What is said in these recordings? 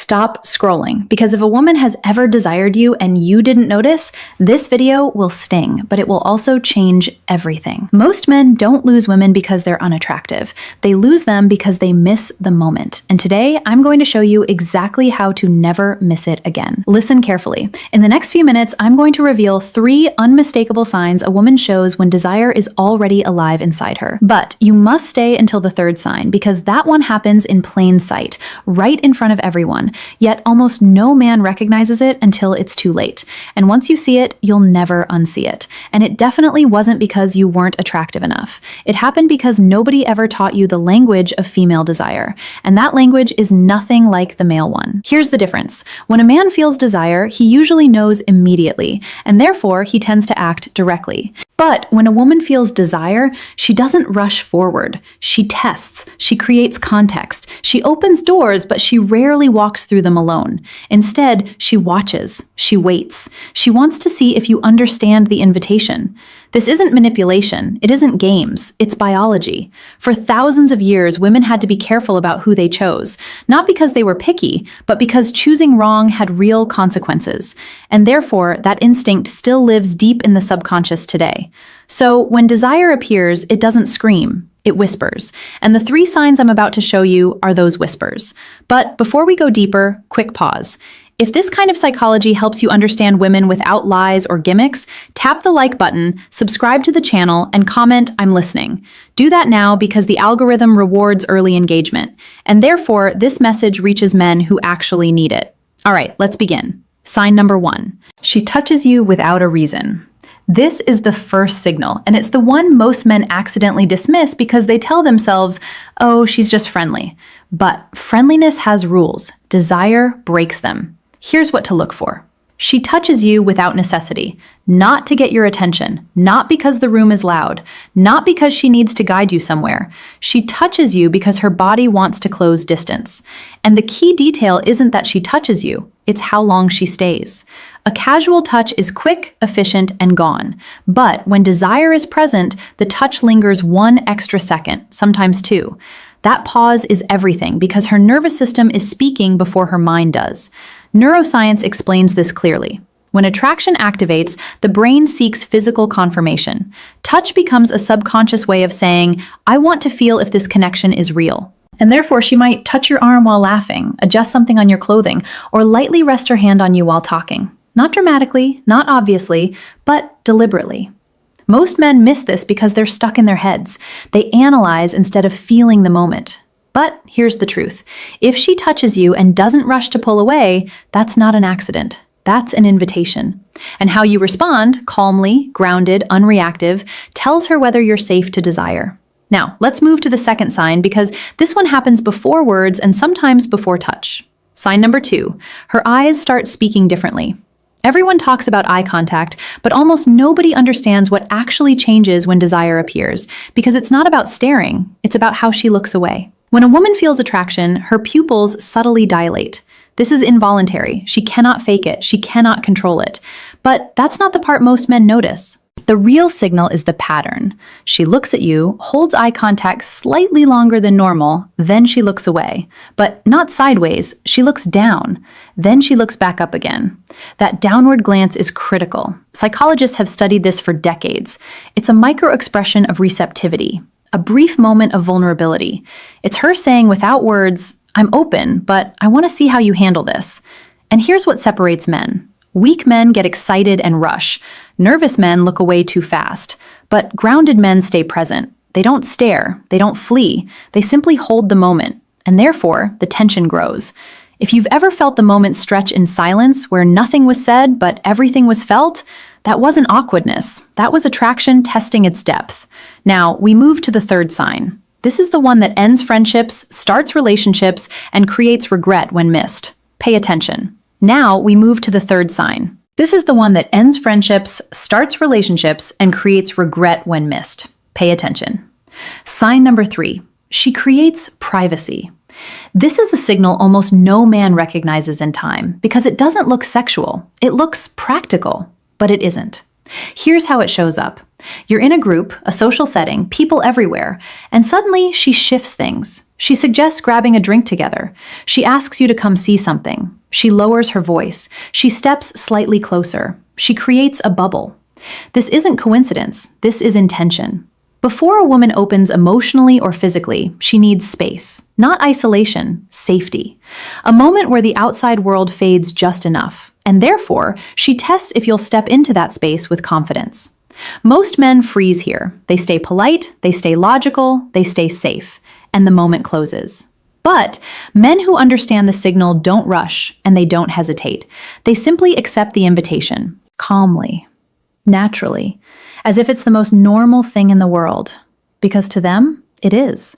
Stop scrolling, because if a woman has ever desired you and you didn't notice, this video will sting, but it will also change everything. Most men don't lose women because they're unattractive. They lose them because they miss the moment. And today, I'm going to show you exactly how to never miss it again. Listen carefully. In the next few minutes, I'm going to reveal 3 unmistakable signs a woman shows when desire is already alive inside her. But you must stay until the 3rd sign, because that one happens in plain sight, right in front of everyone. Yet almost no man recognizes it until it's too late. And once you see it, you'll never unsee it. And it definitely wasn't because you weren't attractive enough. It happened because nobody ever taught you the language of female desire. And that language is nothing like the male one. Here's the difference. When a man feels desire, he usually knows immediately, and therefore he tends to act directly. But when a woman feels desire, she doesn't rush forward. She tests, she creates context, she opens doors, but she rarely walks through them alone. Instead, she watches, she waits. She wants to see if you understand the invitation. This isn't manipulation, it isn't games, it's biology. For thousands of years, women had to be careful about who they chose, not because they were picky, but because choosing wrong had real consequences. And therefore, that instinct still lives deep in the subconscious today. So when desire appears, it doesn't scream, it whispers. And the 3 signs I'm about to show you are those whispers. But before we go deeper, quick pause. If this kind of psychology helps you understand women without lies or gimmicks, tap the like button, subscribe to the channel, and comment, "I'm listening." Do that now because the algorithm rewards early engagement. And therefore, this message reaches men who actually need it. All right, let's begin. Sign number 1. She touches you without a reason. This is the first signal, and it's the one most men accidentally dismiss because they tell themselves, "Oh, she's just friendly." But friendliness has rules. Desire breaks them. Here's what to look for. She touches you without necessity, not to get your attention, not because the room is loud, not because she needs to guide you somewhere. She touches you because her body wants to close distance. And the key detail isn't that she touches you, it's how long she stays. A casual touch is quick, efficient, and gone. But when desire is present, the touch lingers 1 extra second, sometimes 2. That pause is everything because her nervous system is speaking before her mind does. Neuroscience explains this clearly. When attraction activates, the brain seeks physical confirmation. Touch becomes a subconscious way of saying, "I want to feel if this connection is real." And therefore, she might touch your arm while laughing, adjust something on your clothing, or lightly rest her hand on you while talking. Not dramatically, not obviously, but deliberately. Most men miss this because they're stuck in their heads. They analyze instead of feeling the moment. But here's the truth. If she touches you and doesn't rush to pull away, that's not an accident. That's an invitation. And how you respond, calmly, grounded, unreactive, tells her whether you're safe to desire. Now, let's move to the 2nd sign because this one happens before words and sometimes before touch. Sign number 2. Her eyes start speaking differently. Everyone talks about eye contact, but almost nobody understands what actually changes when desire appears, because it's not about staring, it's about how she looks away. When a woman feels attraction, her pupils subtly dilate. This is involuntary. She cannot fake it. She cannot control it. But that's not the part most men notice. The real signal is the pattern. She looks at you, holds eye contact slightly longer than normal, then she looks away. But not sideways, she looks down. Then she looks back up again. That downward glance is critical. Psychologists have studied this for decades. It's a micro-expression of receptivity, a brief moment of vulnerability. It's her saying without words, "I'm open, but I want to see how you handle this." And here's what separates men. Weak men get excited and rush. Nervous men look away too fast. But grounded men stay present. They don't stare. They don't flee. They simply hold the moment. And therefore, the tension grows. If you've ever felt the moment stretch in silence where nothing was said but everything was felt, that wasn't awkwardness. That was attraction testing its depth. Now, we move to the 3rd sign. This is the one that ends friendships, starts relationships, and creates regret when missed. Pay attention. Now we move to the 3rd sign. This is the one that ends friendships, starts relationships, and creates regret when missed. Pay attention. Sign number 3. She creates privacy. This is the signal almost no man recognizes in time because it doesn't look sexual. It looks practical, but it isn't. Here's how it shows up. You're in a group, a social setting, people everywhere, and suddenly she shifts things. She suggests grabbing a drink together. She asks you to come see something. She lowers her voice. She steps slightly closer. She creates a bubble. This isn't coincidence. This is intention. Before a woman opens emotionally or physically, she needs space, not isolation, safety. A moment where the outside world fades just enough, and therefore, she tests if you'll step into that space with confidence. Most men freeze here. They stay polite, they stay logical, they stay safe, and the moment closes. But men who understand the signal don't rush and they don't hesitate. They simply accept the invitation, calmly, naturally, as if it's the most normal thing in the world, because to them, it is.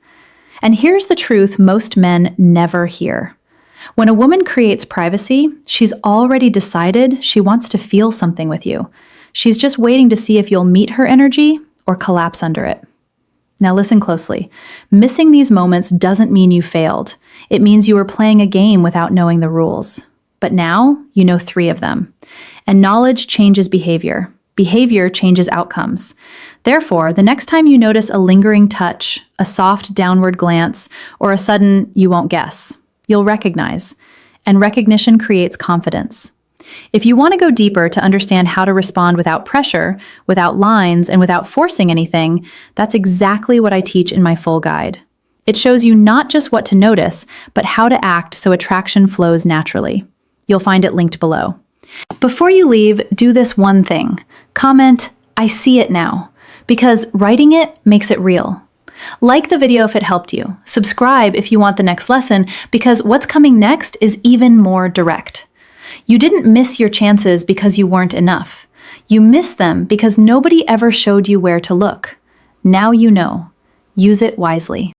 And here's the truth most men never hear. When a woman creates privacy, she's already decided she wants to feel something with you. She's just waiting to see if you'll meet her energy or collapse under it. Now listen closely. Missing these moments doesn't mean you failed. It means you were playing a game without knowing the rules. But now you know 3 of them. And knowledge changes behavior. Behavior changes outcomes. Therefore, the next time you notice a lingering touch, a soft downward glance, or a sudden you won't guess, you'll recognize. And recognition creates confidence. If you want to go deeper to understand how to respond without pressure, without lines, and without forcing anything, that's exactly what I teach in my full guide. It shows you not just what to notice, but how to act so attraction flows naturally. You'll find it linked below. Before you leave, do this one thing. Comment, "I see it now," because writing it makes it real. Like the video if it helped you. Subscribe if you want the next lesson, because what's coming next is even more direct. You didn't miss your chances because you weren't enough. You missed them because nobody ever showed you where to look. Now you know. Use it wisely.